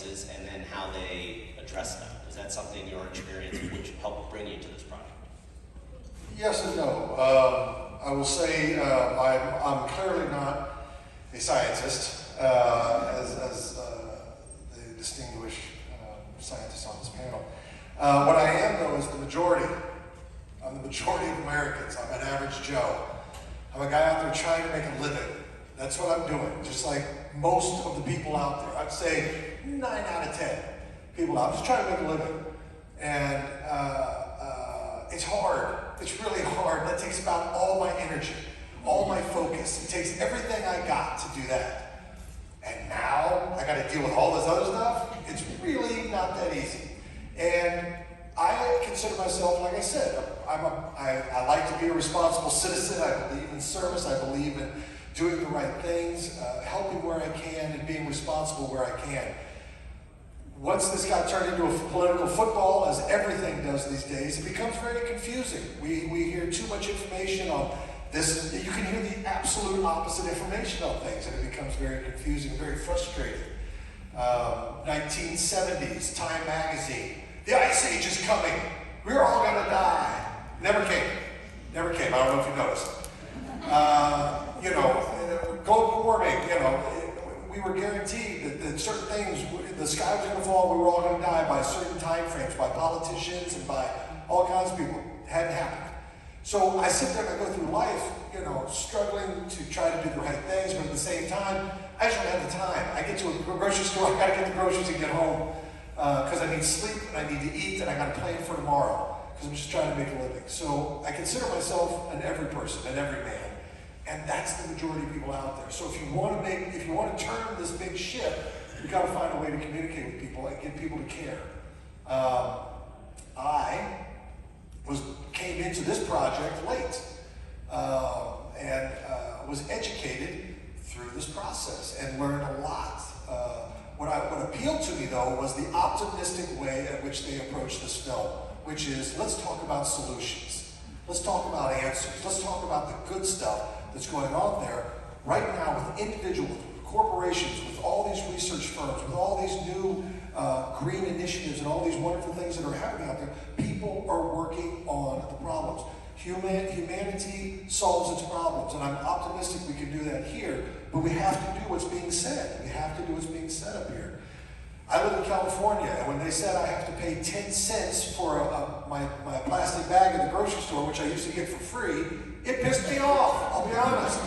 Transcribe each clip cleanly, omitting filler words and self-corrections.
marketplaces and then how they address them? Is that something your experience would help bring you to this project? Yes and no. I will say I'm clearly not a scientist, as the distinguished scientists on this panel. What I am, though, is the majority. I'm the majority of Americans. I'm an average Joe. I'm a guy out there trying to make a living. That's what I'm doing, just like most of the people out there. I'd say 9 out of 10 people out there. I'm just trying to make a living. And it's hard. It's really hard. That takes about all my energy, all my focus. It takes everything I got to do that. And now I got to deal with all this other stuff. It's really not that easy. And I consider myself, like I said, I like to be a responsible citizen. I believe in service. I believe in doing the right things, helping where I can, and being responsible where I can. Once this got turned into a political football, as everything does these days, it becomes very confusing. We hear too much information on this. You can hear the absolute opposite information on things, and it becomes very confusing, very frustrating. 1970s, Time magazine. The Ice Age is coming. We're all gonna die. Never came. Never came. I don't know if you noticed. Global warming, we were guaranteed that certain things, the sky was going to fall, we were all going to die by certain time frames, by politicians and by all kinds of people. It hadn't happened. So I sit there and I go through life, struggling to try to do the right things, but at the same time, I just don't have the time. I get to a grocery store, I got to get the groceries and get home because I need sleep and I need to eat and I got to plan for tomorrow because I'm just trying to make a living. So I consider myself an every person, an every man. And that's the majority of people out there. So if you want to turn this big ship, you got to find a way to communicate with people and get people to care. I came into this project late and was educated through this process and learned a lot. What appealed to me, though, was the optimistic way at which they approached this film, which is, let's talk about solutions. Let's talk about answers. Let's talk about the good stuff that's going on there right now with individuals, with corporations, with all these research firms, with all these new green initiatives and all these wonderful things that are happening out there. People are working on the problems. Humanity solves its problems, and I'm optimistic we can do that here, but we have to do what's being said. We have to do what's being said up here. I live in California, and when they said I have to pay 10 cents for my plastic bag at the grocery store, which I used to get for free, it pissed me off, I'll be honest.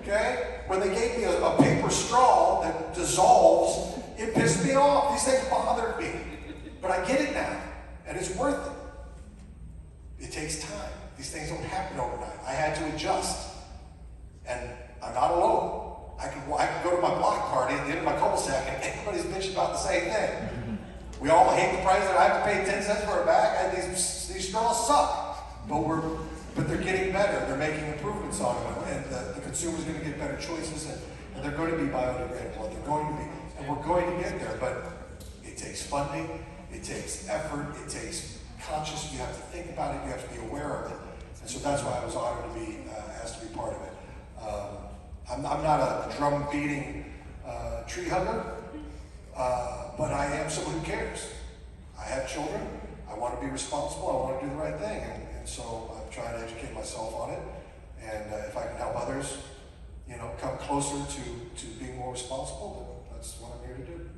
Okay? When they gave me a paper straw that dissolves, it pissed me off. These things bothered me. But I get it now, and it's worth it. It takes time. These things don't happen overnight. I had to adjust. And I'm not alone. I could go to my block party at the end of my cul-de-sac and everybody's bitching about the same thing. We all hate the price that I have to pay 10 cents for a bag, and these straws suck. But they're getting better. They're making improvements on them, and the consumer's going to get better choices, and they're going to be biodegradable. They're going to be, and we're going to get there. But it takes funding, it takes effort, it takes conscious. You have to think about it. You have to be aware of it. And so that's why I was honored to be asked to be part of it. I'm not a drum-beating tree hugger, but I am someone who cares. I have children. I want to be responsible. I want to do the right thing. And so I'm trying to educate myself on it. And if I can help others, come closer to being more responsible, then that's what I'm here to do.